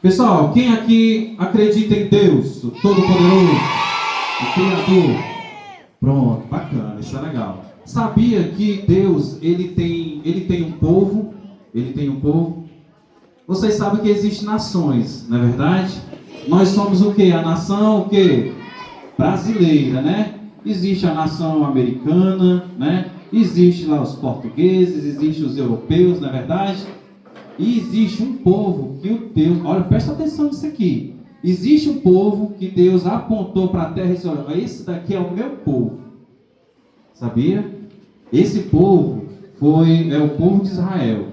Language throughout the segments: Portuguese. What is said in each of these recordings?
Pessoal, quem aqui acredita em Deus, o Todo-Poderoso, o Criador? Pronto, bacana, isso é legal. Sabia que Deus, ele tem um povo? Ele tem um povo? Vocês sabem que existem nações, não é verdade? Nós somos o quê? A nação o quê? Brasileira, né? Existe a nação americana, né? Existe lá os portugueses, existe os europeus, não é verdade? E existe um povo que o Deus... Olha, presta atenção nisso aqui. Existe um povo que Deus apontou para a terra e disse, olha, esse daqui é o meu povo. Sabia? Esse povo é o povo de Israel.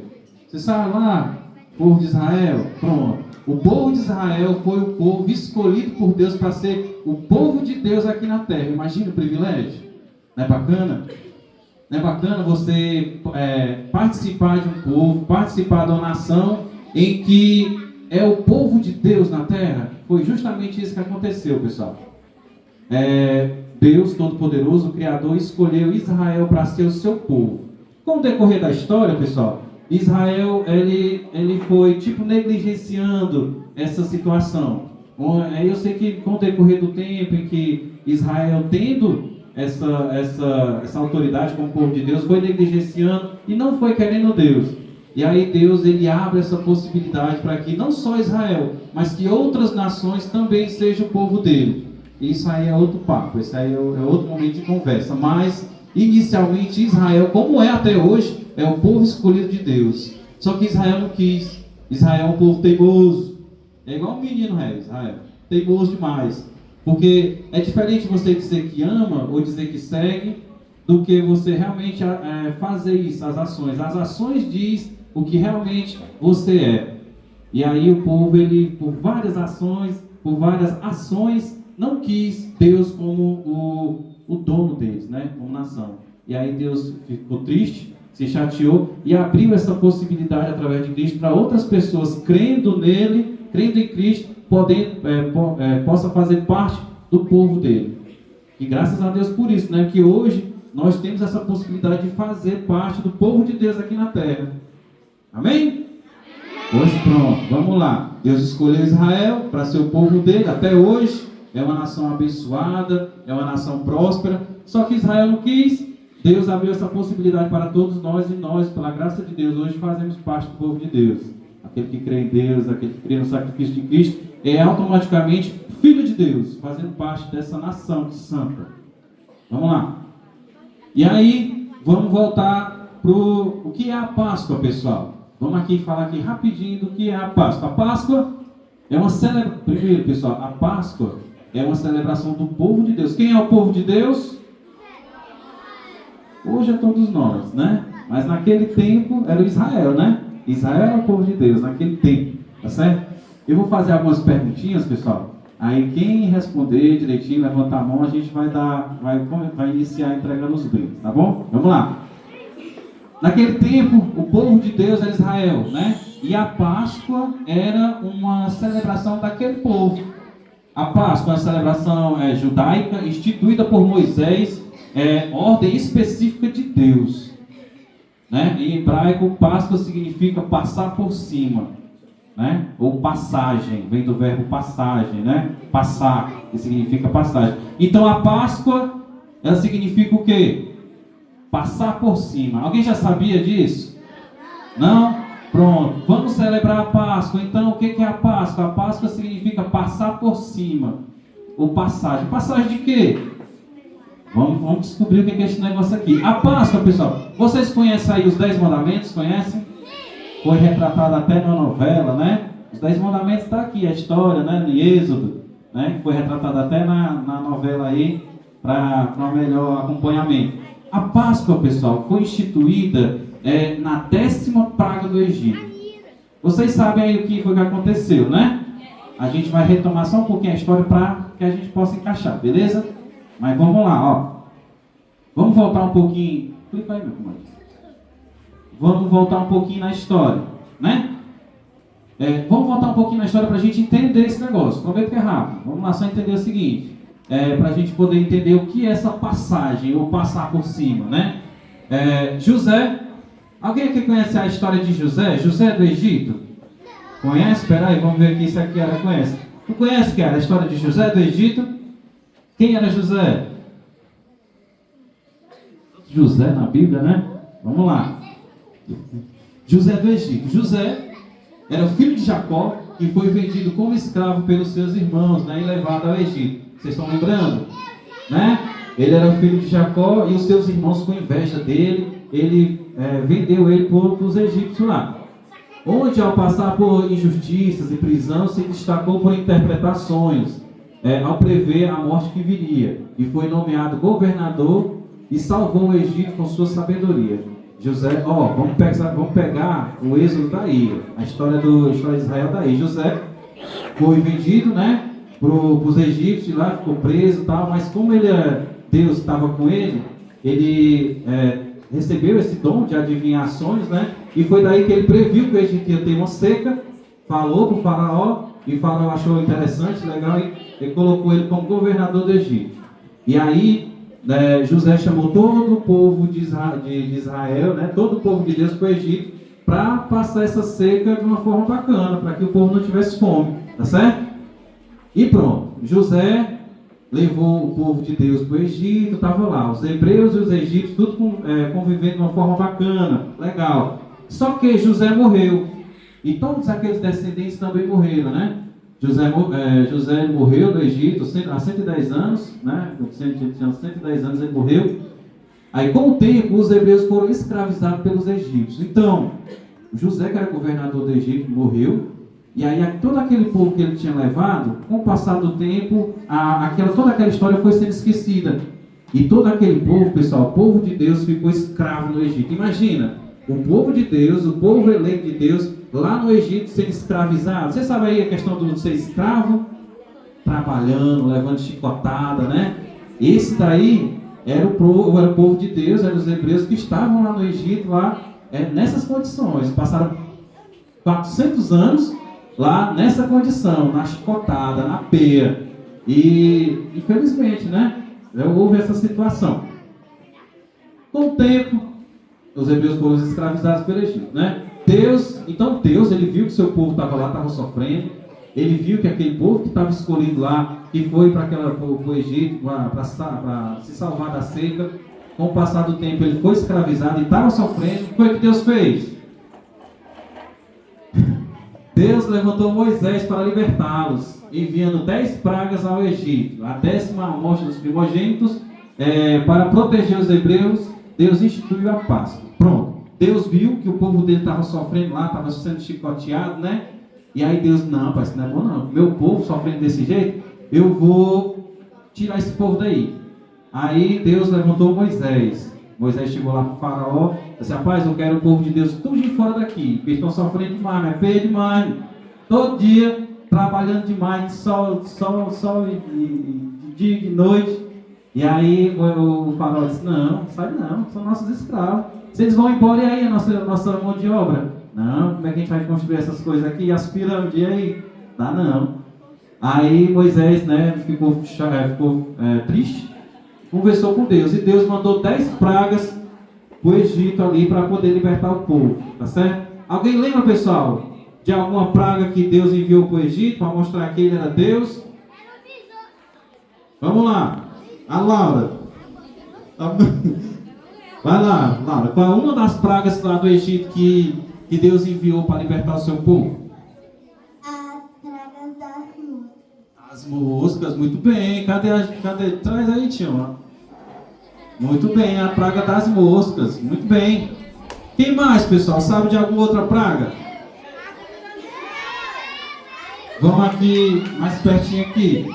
Você sabe lá? Povo de Israel? Pronto. O povo de Israel foi o povo escolhido por Deus para ser o povo de Deus aqui na terra. Imagina o privilégio. Não é bacana? Não é bacana você participar de um povo, participar de uma nação em que é o povo de Deus na terra? Foi justamente isso que aconteceu, pessoal. Deus Todo-Poderoso, o Criador, escolheu Israel para ser o seu povo. Com o decorrer da história, pessoal, Israel ele foi negligenciando essa situação. Eu sei que com o decorrer do tempo em que Israel tendo essa autoridade como povo de Deus, foi negligenciando e não foi querendo Deus. E aí Deus ele abre essa possibilidade para que não só Israel, mas que outras nações também sejam o povo dele. Isso aí é outro papo, isso aí é outro momento de conversa. Mas inicialmente Israel, como é até hoje, é o povo escolhido de Deus. Só que Israel não quis. Israel é um povo teimoso. É igual um menino, Israel. Teimoso demais. Porque é diferente você dizer que ama ou dizer que segue, do que você realmente fazer isso, as ações. As ações diz o que realmente você é. E aí o povo, ele, por várias ações, não quis Deus como o dono deles, né? Como nação. E aí Deus ficou triste, se chateou e abriu essa possibilidade através de Cristo para outras pessoas crendo nele, crendo em Cristo, possa fazer parte do povo dele. E graças a Deus por isso, né? Que hoje nós temos essa possibilidade de fazer parte do povo de Deus aqui na terra. Amém? Pois pronto, vamos lá. Deus escolheu Israel para ser o povo dele até hoje. É uma nação abençoada, é uma nação próspera. Só que Israel não quis. Deus abriu essa possibilidade para todos nós e nós, pela graça de Deus, hoje fazemos parte do povo de Deus. Aquele que crê em Deus, aquele que crê no sacrifício de Cristo, é automaticamente filho de Deus, fazendo parte dessa nação santa. Vamos lá. E aí, vamos voltar para o que é a Páscoa, pessoal. Vamos aqui falar aqui rapidinho do que é a Páscoa. A Páscoa é uma celebração. Primeiro, pessoal, a Páscoa é uma celebração do povo de Deus. Quem é o povo de Deus? Hoje é todos nós, né? Mas naquele tempo era o Israel, né? Israel era o povo de Deus naquele tempo, tá certo? Eu vou fazer algumas perguntinhas, pessoal. Aí quem responder direitinho, levantar a mão, a gente vai iniciar entregando os brindes, tá bom? Vamos lá. Naquele tempo, o povo de Deus era Israel, né? E a Páscoa era uma celebração daquele povo. A Páscoa é uma celebração judaica, instituída por Moisés, ordem específica de Deus. Né? Em hebraico, Páscoa significa passar por cima, né? Ou passagem, vem do verbo passagem, né? Passar, que significa passagem. Então a Páscoa, ela significa o quê? Passar por cima. Alguém já sabia disso? Não? Pronto, vamos celebrar a Páscoa. Então o que é a Páscoa? A Páscoa significa passar por cima, ou passagem. Passagem de quê? Vamos descobrir o que é esse negócio aqui. A Páscoa, pessoal, vocês conhecem aí os 10 mandamentos? Conhecem? Foi retratado até na novela, né? Os 10 mandamentos está aqui, a história, né? De Êxodo, né? Foi retratado até na novela aí, para um melhor acompanhamento. A Páscoa, pessoal, foi instituída na 10ª praga do Egito. Vocês sabem aí o que foi que aconteceu, né? A gente vai retomar só um pouquinho a história para que a gente possa encaixar, beleza? Mas vamos lá, ó. Vamos voltar um pouquinho. Clica aí, meu comandante. Vamos voltar um pouquinho na história, né? Vamos voltar um pouquinho na história para a gente entender esse negócio. Prometo que é rápido. Vamos lá só entender o seguinte. Para a gente poder entender o que é essa passagem, ou passar por cima, né? José. Alguém aqui conhece a história de José? José do Egito? Conhece? Espera aí, vamos ver aqui se a Kiara conhece. Tu conhece, Kiara, a história de José do Egito? Quem era José? José na Bíblia, né? Vamos lá. José do Egito. José era o filho de Jacó, que foi vendido como escravo pelos seus irmãos, né, e levado ao Egito. Vocês estão lembrando? Né? Ele era o filho de Jacó e os seus irmãos, com inveja dele, vendeu ele para os egípcios lá. Onde, ao passar por injustiças e prisão, se destacou por interpretar sonhos, ao prever a morte que viria, e foi nomeado governador e salvou o Egito com sua sabedoria. José, vamos pegar o êxodo daí, a história de Israel daí. José foi vendido, né, para os egípcios lá, ficou preso e tal, mas como Deus estava com ele, ele recebeu esse dom de adivinhações, né, e foi daí que ele previu que o Egito ia ter uma seca, falou para o faraó, e o faraó achou interessante, legal, e ele colocou ele como governador do Egito. E aí José chamou todo o povo de Israel, né, todo o povo de Deus para o Egito, para passar essa seca de uma forma bacana, para que o povo não tivesse fome, tá certo? E pronto, José levou o povo de Deus para o Egito, estava lá, os hebreus e os egípcios, tudo convivendo de uma forma bacana, legal. Só que José morreu, e todos aqueles descendentes também morreram, né? José morreu no Egito há 110 anos, né? Tinha 110 anos, ele morreu. Aí, com o tempo, os hebreus foram escravizados pelos egípcios. Então, José, que era governador do Egito, morreu. E aí, todo aquele povo que ele tinha levado, com o passar do tempo, toda aquela história foi sendo esquecida. E todo aquele povo, pessoal, o povo de Deus ficou escravo no Egito. Imagina, o povo de Deus, o povo eleito de Deus, lá no Egito sendo escravizado. Você sabe aí a questão do ser escravo? Trabalhando, levando chicotada, né? Esse daí era o povo de Deus, eram os hebreus que estavam lá no Egito, nessas condições. Passaram 400 anos lá nessa condição, na chicotada, na peia. E, infelizmente, né? Houve essa situação. Com o tempo, os hebreus foram escravizados pelo Egito, né? Deus, ele viu que o seu povo estava lá, estava sofrendo. Ele viu que aquele povo que estava escolhido lá, que foi para o Egito, para se salvar da seca, com o passar do tempo ele foi escravizado e estava sofrendo. O que foi que Deus fez? Deus levantou Moisés para libertá-los, enviando 10 pragas ao Egito. A 10ª morte dos primogênitos, para proteger os hebreus, Deus instituiu a Páscoa. Pronto. Deus viu que o povo dele estava sofrendo lá, estava sendo chicoteado, né? E aí Deus, não, pai, isso não é bom não. Meu povo sofrendo desse jeito, eu vou tirar esse povo daí. Aí Deus levantou Moisés. Moisés chegou lá para o faraó, disse, rapaz, eu quero o povo de Deus tudo de fora daqui, porque estão sofrendo demais, mas feio demais. Todo dia, trabalhando demais, sol de dia e de noite. E aí o faraó disse, não, sabe não, são nossos escravos. Se eles vão embora, e aí a nossa mão de obra? Não, como é que a gente vai construir essas coisas aqui? As pirâmides, e aí? Dá não. Aí Moisés, né, ficou triste, conversou com Deus, e Deus mandou 10 pragas para o Egito ali, para poder libertar o povo, tá certo? Alguém lembra, pessoal, de alguma praga que Deus enviou para o Egito, para mostrar que ele era Deus? Vamos lá, a Laura. Vai lá, Laura. Qual é uma das pragas lá do Egito que Deus enviou para libertar o seu povo? A praga das moscas. As moscas, muito bem. Cadê? Traz aí, tio. Muito bem, a praga das moscas. Muito bem. Quem mais, pessoal? Sabe de alguma outra praga? Vamos aqui, mais pertinho aqui.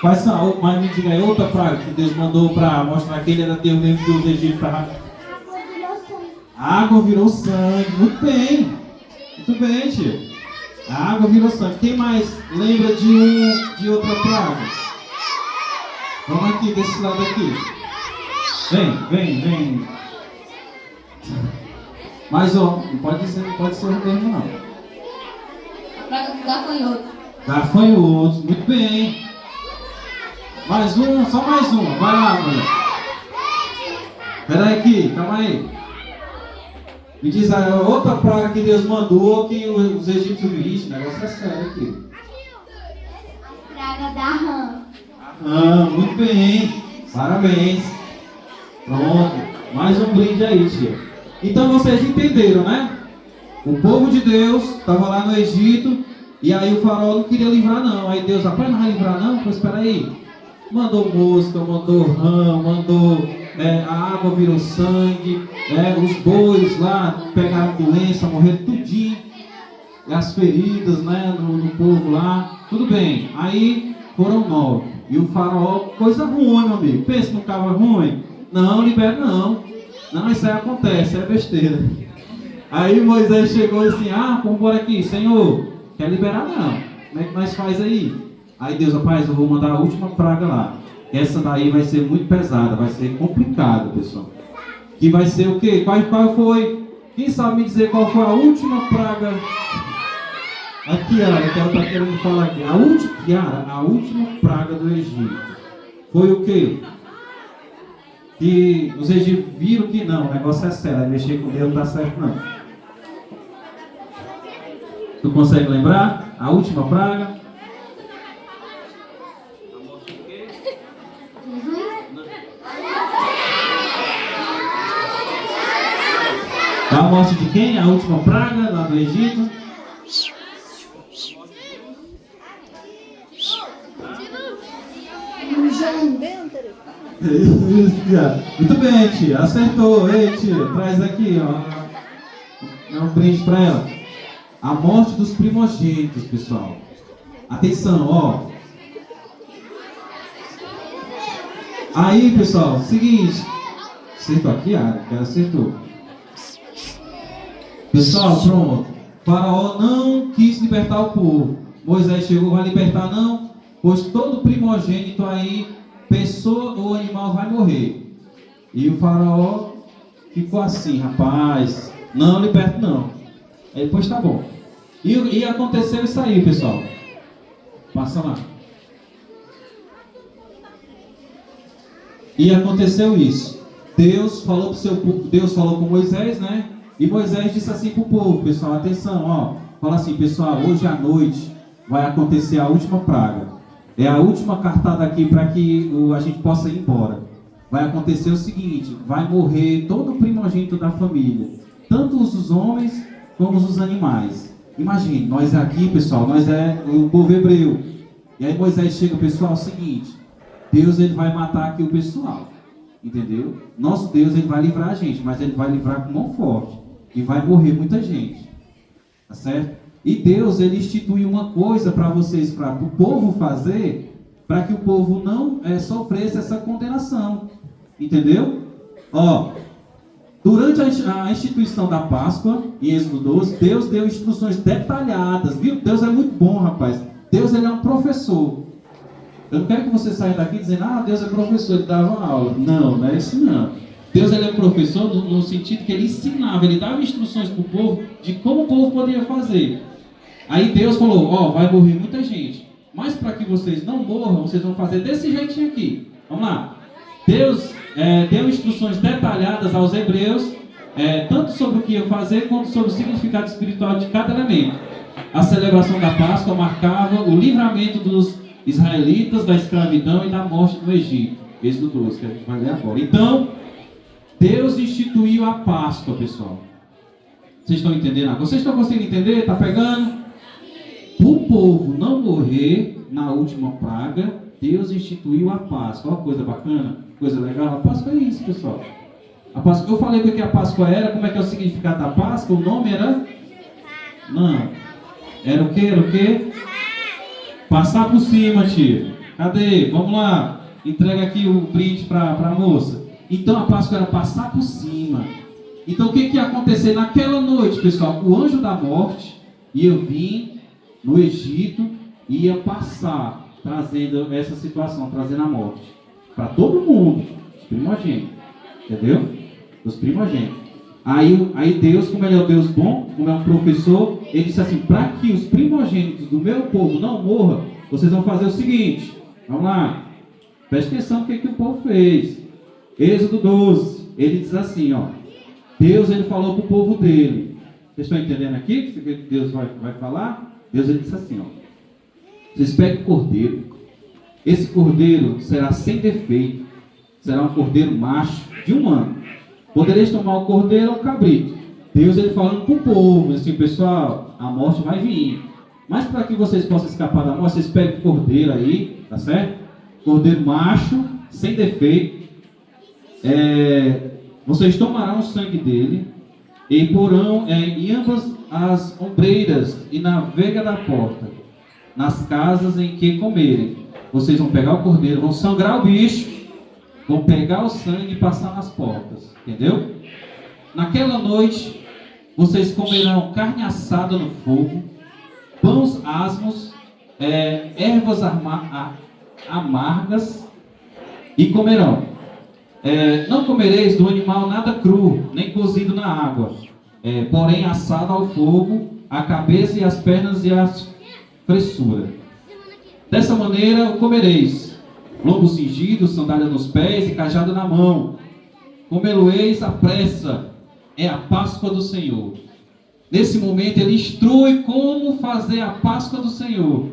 Mas me diga aí outra praga que Deus mandou para mostrar que ele era Deus dentro dos egípcios. A água virou sangue. Muito bem. Muito bem, tio. A água virou sangue. Quem mais lembra de outra praga? Vamos aqui, desse lado aqui. Vem. Mas, ó, não pode ser o mesmo, não. A praga do gafanhoto. Gafanhotos. Muito bem. Mais uma, só mais uma. Vai lá, mulher. Espera aí aqui, calma aí. Me diz aí, outra praga que Deus mandou que os egípcios viram. O negócio é sério aqui. Praga da rã. Ah, muito bem. Parabéns. Pronto. Mais um brinde aí, tia. Então vocês entenderam, né? O povo de Deus estava lá no Egito e aí o faraó não queria livrar não. Aí Deus, rapaz, não vai livrar não? Pois espera aí. Mandou mosca, mandou rã, mandou a água virou sangue, os bois lá pegaram doença, morreram tudinho. E as feridas, né, no povo lá. Tudo bem. Aí foram 9. E o faraó, coisa ruim, meu amigo. Pensa no cara ruim. Não, libera não. Não, isso aí acontece, é besteira. Aí Moisés chegou assim, vamos embora aqui, Senhor, quer liberar não. Como é que nós faz aí? Aí Deus, rapaz, eu vou mandar a última praga lá. Essa daí vai ser muito pesada, vai ser complicada, pessoal. Que vai ser o quê? Qual foi? Quem sabe me dizer qual foi a última praga? Aqui, Yara, que ela está querendo falar aqui. A última praga do Egito foi o quê? Que os egípcios viram que não, o negócio é sério, mexer com Deus não está certo não. Tu consegue lembrar? A última praga? A morte de quem? A última praga lá do Egito? Muito bem, tia. Acertou. Ei, tia, traz aqui, ó. Dá um brinde para ela. A morte dos primogênitos, pessoal. Atenção, ó. Aí, pessoal, seguinte. Acertou aqui, que ela acertou. Pessoal, pronto. Faraó não quis libertar o povo. Moisés chegou, vai libertar não? Pois todo primogênito aí, pessoa ou animal vai morrer. E o faraó ficou assim, rapaz, não liberto não. Aí depois tá bom. E aconteceu isso aí, pessoal. Passa lá. E aconteceu isso. Deus falou pro seu povo, Deus falou com Moisés, né? E Moisés disse assim pro povo, pessoal, atenção, ó. Fala assim, pessoal, hoje à noite vai acontecer a última praga. É a última cartada aqui para que a gente possa ir embora. Vai acontecer o seguinte, vai morrer todo o primogênito da família. Tanto os homens como os animais. Imagine, nós aqui, pessoal, nós é o povo hebreu. E aí Moisés chega, pessoal, é o seguinte. Deus, ele vai matar aqui o pessoal. Entendeu? Nosso Deus, ele vai livrar a gente, mas ele vai livrar com mão forte. E vai morrer muita gente. Tá certo? E Deus, ele instituiu uma coisa para vocês, para o povo fazer, para que o povo não sofresse essa condenação. Entendeu? Ó, durante a instituição da Páscoa, em Êxodo 12, Deus deu instruções detalhadas, viu? Deus é muito bom, rapaz. Deus, ele é um professor. Eu não quero que você saia daqui dizendo, Deus é professor, ele dava uma aula. Não, não é isso não. Deus, ele é professor no sentido que ele ensinava, ele dava instruções para o povo de como o povo poderia fazer. Aí Deus falou, vai morrer muita gente, mas para que vocês não morram, vocês vão fazer desse jeitinho aqui. Vamos lá. Deus deu instruções detalhadas aos hebreus, tanto sobre o que ia fazer, quanto sobre o significado espiritual de cada elemento. A celebração da Páscoa marcava o livramento dos israelitas da escravidão e da morte no Egito. Êxodo 12, que a gente vai ler agora. Então, Deus instituiu a Páscoa, pessoal. Vocês estão entendendo agora? Vocês estão conseguindo entender? Está pegando? Para o povo não morrer na última praga, Deus instituiu a Páscoa. Olha que coisa bacana, coisa legal. A Páscoa é isso, pessoal. A Páscoa, eu falei o que a Páscoa era, como é que é o significado da Páscoa? O nome era? Não. Era o quê? Era o quê? Passar por cima, tia. Cadê? Vamos lá. Entrega aqui o brinde para a moça. Então a Páscoa era passar por cima. Então o que ia acontecer naquela noite, pessoal? O anjo da morte ia vir no Egito e ia passar, trazendo essa situação, trazendo a morte. Para todo mundo, os primogênitos. Entendeu? Os primogênitos. Aí Deus, como ele é o Deus bom, como é um professor, ele disse assim, para que os primogênitos do meu povo não morram, vocês vão fazer o seguinte. Vamos lá. Preste atenção no que o povo fez. Êxodo 12, ele diz assim, Deus ele falou para o povo dele. Vocês estão entendendo aqui o que Deus vai falar? Deus ele disse assim, ó. Vocês peguem o cordeiro. Esse cordeiro será sem defeito. Será um cordeiro macho de 1 ano. Podereis tomar o cordeiro ou o cabrito. Deus ele falando para o povo, assim, pessoal, a morte vai vir. Mas para que vocês possam escapar da morte, vocês peguem o cordeiro aí, tá certo? Cordeiro macho, sem defeito. Vocês tomarão o sangue dele e porão em ambas as ombreiras e na vega da porta, nas casas em que comerem. Vocês vão pegar o cordeiro, vão sangrar o bicho, vão pegar o sangue e passar nas portas. Entendeu? Naquela noite, vocês comerão carne assada no fogo, pães asmos, ervas amargas, e comerão. Não comereis do animal nada cru, nem cozido na água, porém assado ao fogo, a cabeça e as pernas e a fressura. Dessa maneira o comereis: lombo cingido, sandália nos pés e cajado na mão. Comê-lo-eis à pressa, é a Páscoa do Senhor. Nesse momento ele instrui como fazer a Páscoa do Senhor.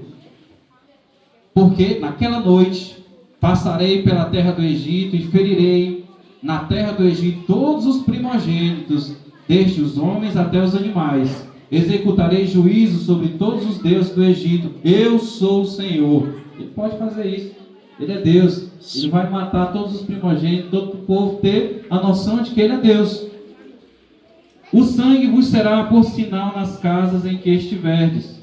Porque naquela noite passarei pela terra do Egito e ferirei na terra do Egito todos os primogênitos, desde os homens até os animais. Executarei juízo sobre todos os deuses do Egito. Eu sou o Senhor. Ele pode fazer isso. Ele é Deus. Ele vai matar todos os primogênitos, todo o povo ter a noção de que ele é Deus. O sangue vos será por sinal nas casas em que estiverdes.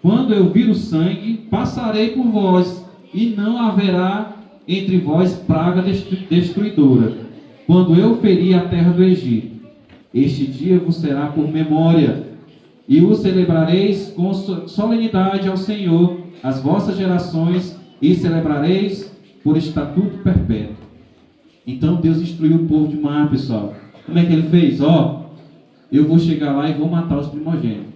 Quando eu vir o sangue, passarei por vós, e não haverá entre vós praga destruidora, quando eu ferir a terra do Egito. Este dia vos será por memória, e o celebrareis com solenidade ao Senhor, as vossas gerações, e celebrareis por estatuto perpétuo. Então Deus instruiu o povo de Mar, pessoal. Como é que ele fez? Eu vou chegar lá e vou matar os primogênitos.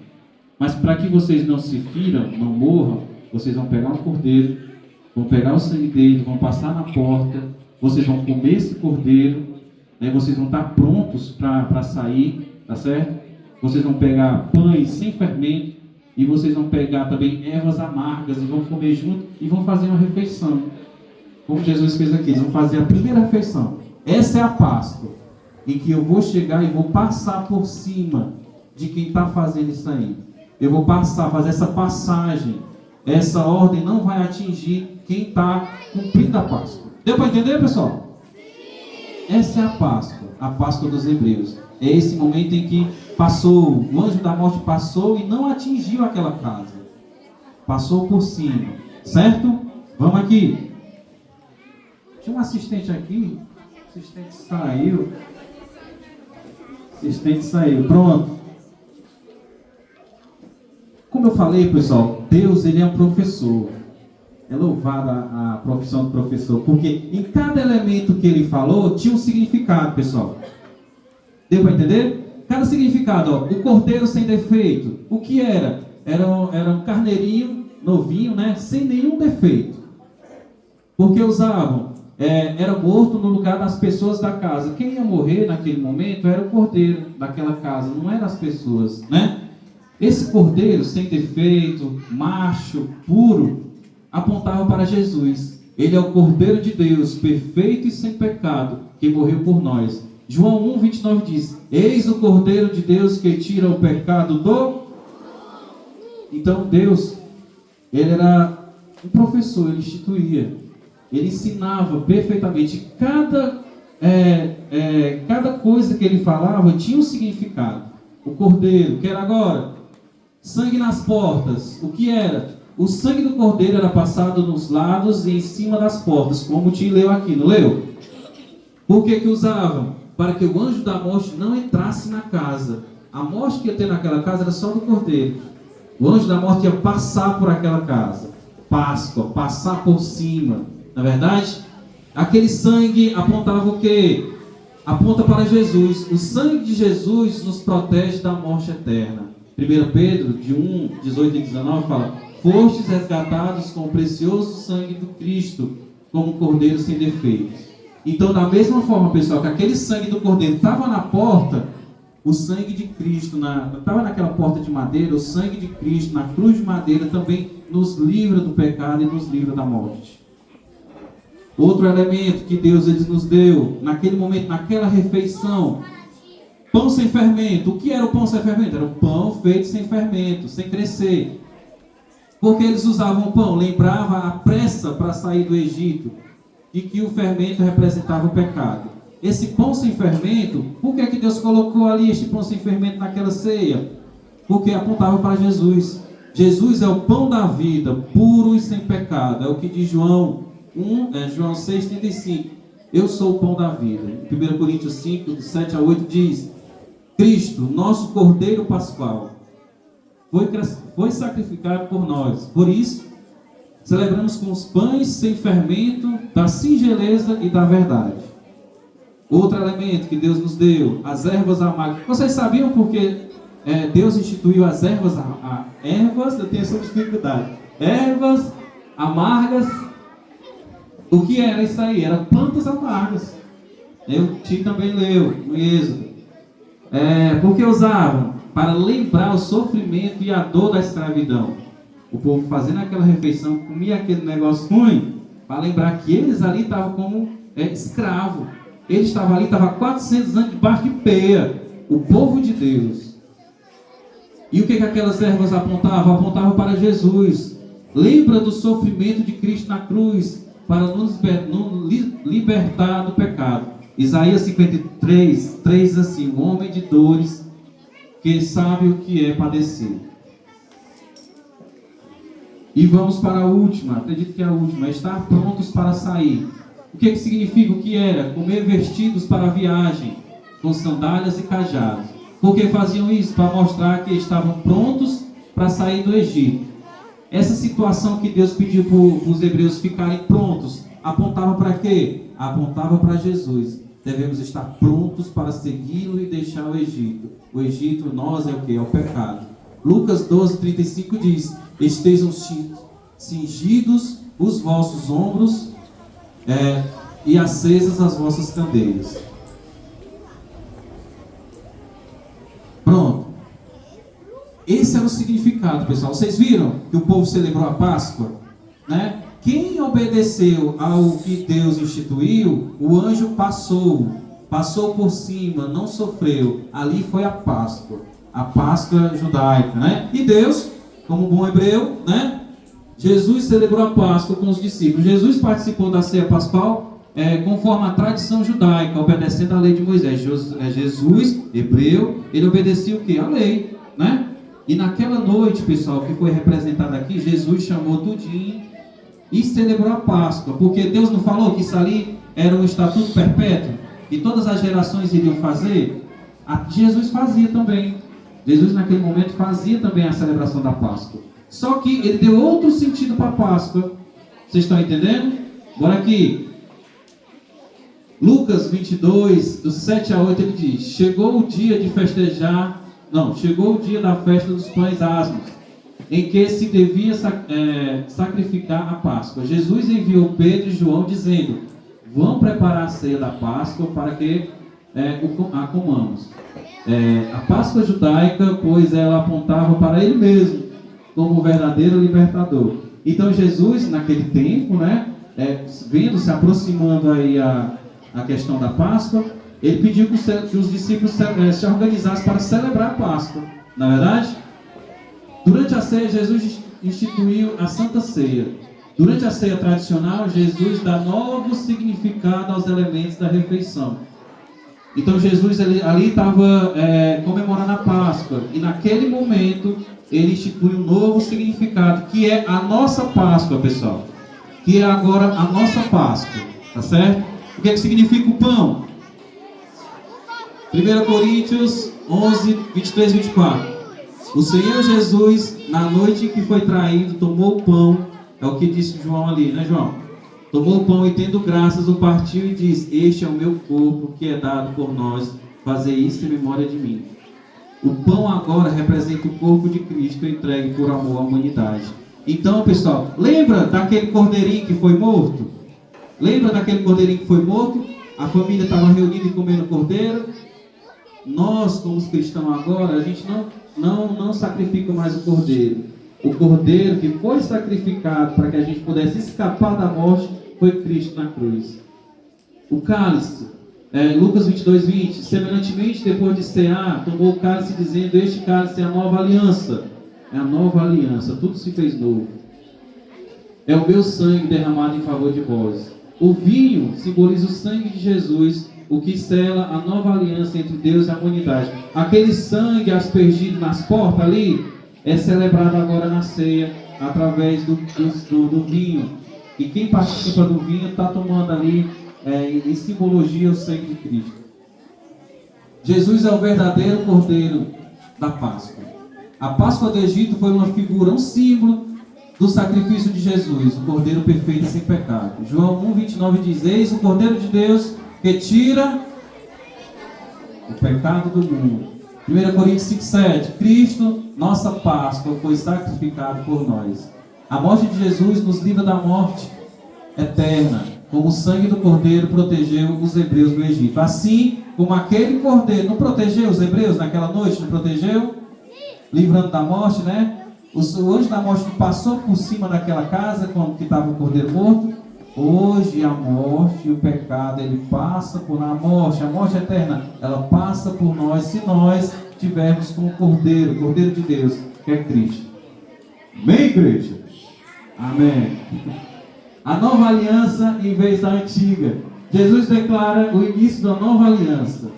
Mas para que vocês não se firam, não morram, vocês vão pegar um cordeiro, vão pegar o sangue dele, vão passar na porta, vocês vão comer esse cordeiro, né? Vocês vão estar prontos para sair, tá certo? Vocês vão pegar pães sem fermento, e vocês vão pegar também ervas amargas, e vão comer junto, e vão fazer uma refeição. Como Jesus fez aqui, eles vão fazer a primeira refeição. Essa é a Páscoa, em que eu vou chegar e vou passar por cima de quem está fazendo isso aí. Eu vou fazer essa passagem. Essa ordem não vai atingir quem está cumprindo a Páscoa. Deu para entender, pessoal? Essa é a Páscoa dos Hebreus. É esse momento em que passou, o anjo da morte passou e não atingiu aquela casa. Passou por cima, certo? Vamos aqui. Tinha um assistente aqui. O assistente saiu. Pronto. Como eu falei, pessoal, Deus ele é um professor. É louvada a profissão do professor, porque em cada elemento que ele falou tinha um significado, pessoal. Deu para entender? Cada significado, o cordeiro sem defeito. O que era? Era um carneirinho novinho, né? Sem nenhum defeito. Porque usavam, era morto no lugar das pessoas da casa. Quem ia morrer naquele momento era o cordeiro daquela casa, não eram as pessoas, né? Esse cordeiro sem defeito, macho, puro, apontava para Jesus. Ele é o Cordeiro de Deus, perfeito e sem pecado, que morreu por nós. João 1:29 diz: eis o Cordeiro de Deus que tira o pecado do... Então Deus, ele era um professor, ele instituía, ele ensinava perfeitamente. Cada coisa que ele falava tinha um significado. O cordeiro, que era agora? Sangue nas portas. O que era? O sangue do cordeiro era passado nos lados e em cima das portas, como o tio leu aqui, não leu? Por que usavam? Para que o anjo da morte não entrasse na casa. A morte que ia ter naquela casa era só do cordeiro. O anjo da morte ia passar por aquela casa. Páscoa, passar por cima. Na verdade, aquele sangue apontava o quê? Aponta para Jesus. O sangue de Jesus nos protege da morte eterna. 1 Pedro, de 1, 18 e 19, fala: fostes resgatados com o precioso sangue do Cristo, como um cordeiro sem defeito. Então, da mesma forma, pessoal, que aquele sangue do cordeiro estava na porta, o sangue de Cristo, estava naquela porta de madeira, o sangue de Cristo na cruz de madeira também nos livra do pecado e nos livra da morte. Outro elemento que Deus nos deu, naquele momento, naquela refeição, pão sem fermento. O que era o pão sem fermento? Era o pão feito sem fermento, sem crescer. Porque eles usavam o pão? Lembrava a pressa para sair do Egito, de que o fermento representava o pecado. Esse pão sem fermento, por que Deus colocou ali este pão sem fermento naquela ceia? Porque apontava para Jesus. Jesus é o pão da vida, puro e sem pecado. É o que diz João 6,35. Eu sou o pão da vida. Em 1 Coríntios 5, do 7 a 8 diz: Cristo, nosso Cordeiro Pascual, foi sacrificado por nós. Por isso, celebramos com os pães sem fermento, da singeleza e da verdade. Outro elemento que Deus nos deu, as ervas amargas. Vocês sabiam porque Deus instituiu as ervas, ervas, eu tenho essa dificuldade, ervas amargas? O que era isso aí? Eram plantas amargas. O Tio também leu no Êxodo. Porque usavam para lembrar o sofrimento e a dor da escravidão. O povo fazendo aquela refeição, comia aquele negócio ruim, para lembrar que eles ali estavam como escravos. Eles estavam ali, estavam 400 anos debaixo de peia. O povo de Deus. E o que aquelas ervas apontavam? Apontavam para Jesus. Lembra do sofrimento de Cristo na cruz, para nos libertar do pecado. Isaías 53, 3 assim: um homem de dores, que sabe o que é padecer. E vamos para a última, acredito que é a última: estar prontos para sair. O que significa? O que era? Comer vestidos para a viagem, com sandálias e cajados. Por que faziam isso? Para mostrar que estavam prontos para sair do Egito. Essa situação que Deus pediu para os hebreus ficarem prontos, apontava para quê? Apontava para Jesus. Devemos estar prontos para segui-lo e deixar o Egito. O Egito, nós, é o quê? É o pecado. Lucas 12:35 diz: estejam cingidos os vossos ombros e acesas as vossas candeias. Pronto. Esse era o significado, pessoal. Vocês viram que o povo celebrou a Páscoa, né? Quem obedeceu ao que Deus instituiu, o anjo passou por cima, não sofreu. Ali foi a Páscoa judaica, né? E Deus, como bom hebreu, né? Jesus celebrou a Páscoa com os discípulos. Jesus participou da ceia pascal conforme a tradição judaica, obedecendo a lei de Moisés. Jesus, hebreu, ele obedecia o quê? A lei, né? E naquela noite, pessoal, que foi representada aqui, Jesus chamou tudinho e celebrou a Páscoa, porque Deus não falou que isso ali era um estatuto perpétuo, e todas as gerações iriam fazer? Jesus fazia também. Jesus naquele momento fazia também a celebração da Páscoa. Só que ele deu outro sentido para a Páscoa. Vocês estão entendendo? Bora aqui. Lucas 22, do 7 a 8, ele diz: chegou o dia da festa dos pães asmos, em que se devia sacrificar a Páscoa. Jesus enviou Pedro e João dizendo: vão preparar a ceia da Páscoa para que a comamos. A Páscoa judaica, pois ela apontava para ele mesmo como o verdadeiro libertador. Então Jesus, naquele tempo, né, vendo, se aproximando aí a questão da Páscoa, ele pediu que os discípulos se organizassem para celebrar a Páscoa. Na verdade, durante a ceia, Jesus instituiu a Santa Ceia. Durante a ceia tradicional, Jesus dá novo significado aos elementos da refeição. Então Jesus ali estava comemorando a Páscoa, e naquele momento ele institui um novo significado, que é a nossa Páscoa, pessoal. Que é agora a nossa Páscoa, tá certo? O que significa o pão? 1 Coríntios 11, 23 e 24. O Senhor Jesus, na noite em que foi traído, tomou o pão. É o que disse João ali, né, João? Tomou o pão e, tendo graças, o partiu e diz: este é o meu corpo, que é dado por nós. Fazer isso em memória de mim. O pão agora representa o corpo de Cristo entregue por amor à humanidade. Então, pessoal, lembra daquele cordeirinho que foi morto? Lembra daquele cordeirinho que foi morto? A família estava reunida e comendo cordeiro. Nós, como os cristãos agora, a gente não sacrifica mais o cordeiro. O cordeiro que foi sacrificado para que a gente pudesse escapar da morte foi Cristo na cruz. O cálice, Lucas 22:20, semelhantemente, depois de cear, tomou o cálice dizendo: este cálice é a nova aliança. É a nova aliança, tudo se fez novo. É o meu sangue derramado em favor de vós. O vinho simboliza o sangue de Jesus, o que sela a nova aliança entre Deus e a humanidade. Aquele sangue aspergido nas portas ali é celebrado agora na ceia através do vinho. E quem participa do vinho está tomando ali em simbologia o sangue de Cristo. Jesus é o verdadeiro cordeiro da Páscoa. A Páscoa do Egito foi uma figura, um símbolo do sacrifício de Jesus, o cordeiro perfeito e sem pecado. João 1:29 diz: eis o cordeiro de Deus que tira o pecado do mundo. 1 Coríntios 5:7, Cristo, nossa Páscoa, foi sacrificado por nós. A morte de Jesus nos livra da morte eterna, como o sangue do cordeiro protegeu os hebreus do Egito. Assim como aquele cordeiro não protegeu os hebreus naquela noite, não protegeu? Livrando da morte, né? O anjo da morte passou por cima daquela casa quando estava o cordeiro morto. Hoje a morte e o pecado, ele passa por a morte eterna, ela passa por nós, se nós tivermos com o cordeiro de Deus, que é Cristo. Amém, igreja? Amém. A nova aliança em vez da antiga. Jesus declara o início da nova aliança,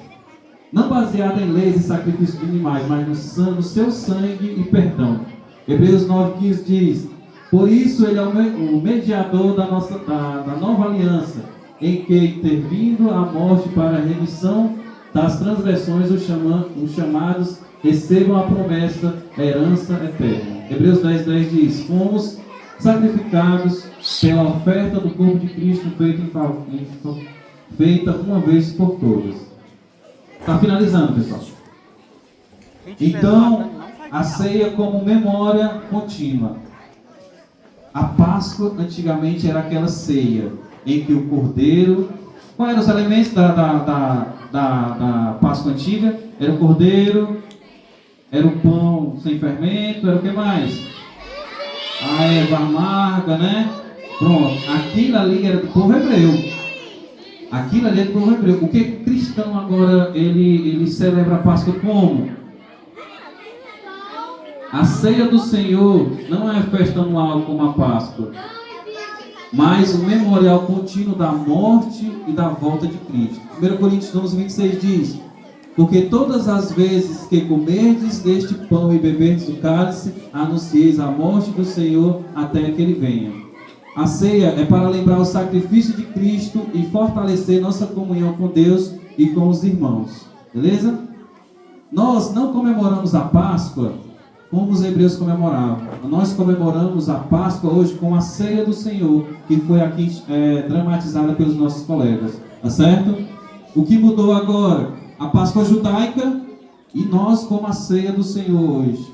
não baseada em leis e sacrifícios de animais, mas no seu sangue e perdão. Hebreus 9:15 diz: por isso ele é o mediador da nova aliança, em que, intervindo a morte para a remissão das transgressões, os chamados recebam a promessa, a herança eterna. Hebreus 10:10 diz: fomos sacrificados pela oferta do corpo de Cristo, feita uma vez por todas. Está finalizando, pessoal. Então, a ceia como memória contínua. A Páscoa antigamente era aquela ceia em que o cordeiro... Quais eram os elementos da Páscoa antiga? Era o cordeiro, era o pão sem fermento, era o que mais? A erva amarga, né? Pronto, aquilo ali era do povo hebreu. Aquilo ali é do povo hebreu. O que o cristão agora, ele celebra a Páscoa como? A ceia do Senhor não é festa anual como a Páscoa, mas o memorial contínuo da morte e da volta de Cristo. 1 Coríntios 11:26 diz: porque todas as vezes que comerdes deste pão e beberdes do cálice, anuncieis a morte do Senhor até que Ele venha. A ceia é para lembrar o sacrifício de Cristo e fortalecer nossa comunhão com Deus e com os irmãos. Beleza? Nós não comemoramos a Páscoa como os hebreus comemoravam. Nós comemoramos a Páscoa hoje com a ceia do Senhor, que foi aqui dramatizada pelos nossos colegas. Tá certo? O que mudou agora? A Páscoa judaica e nós como a ceia do Senhor hoje.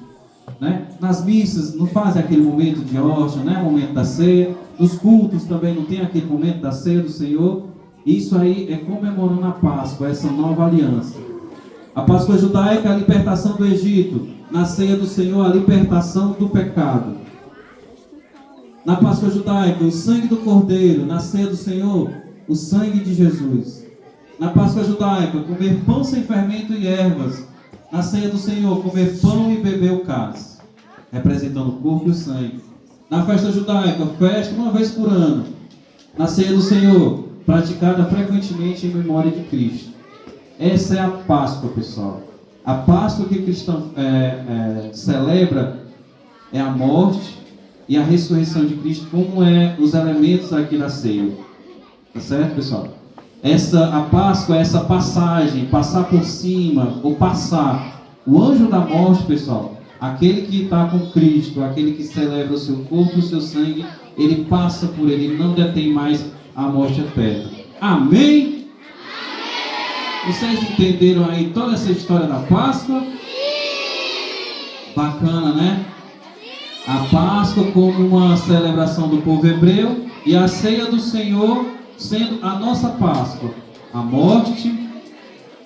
Né? Nas missas não fazem aquele momento de hóstia, né? O momento da ceia. Nos cultos também não tem aquele momento da ceia do Senhor. Isso aí é comemorando a Páscoa, essa nova aliança. A Páscoa judaica é a libertação do Egito. Na ceia do Senhor, a libertação do pecado. Na Páscoa judaica, o sangue do Cordeiro. Na ceia do Senhor, o sangue de Jesus. Na Páscoa judaica, comer pão sem fermento e ervas. Na ceia do Senhor, comer pão e beber o cálice, representando o corpo e o sangue. Na festa judaica, festa uma vez por ano. Na ceia do Senhor, praticada frequentemente em memória de Cristo. Essa é a Páscoa, pessoal. A Páscoa que o cristão celebra é a morte e a ressurreição de Cristo, como os elementos aqui da ceia. Tá certo, pessoal? A Páscoa é essa passagem, passar por cima, ou passar. O anjo da morte, pessoal, aquele que está com Cristo, aquele que celebra o seu corpo e o seu sangue, ele passa por ele não detém mais a morte eterna. Amém? Vocês entenderam aí toda essa história da Páscoa? Bacana, né? A Páscoa como uma celebração do povo hebreu e a ceia do Senhor sendo a nossa Páscoa, a morte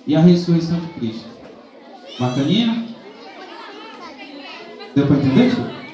e a ressurreição de Cristo. Bacaninha? Deu para entender, tio?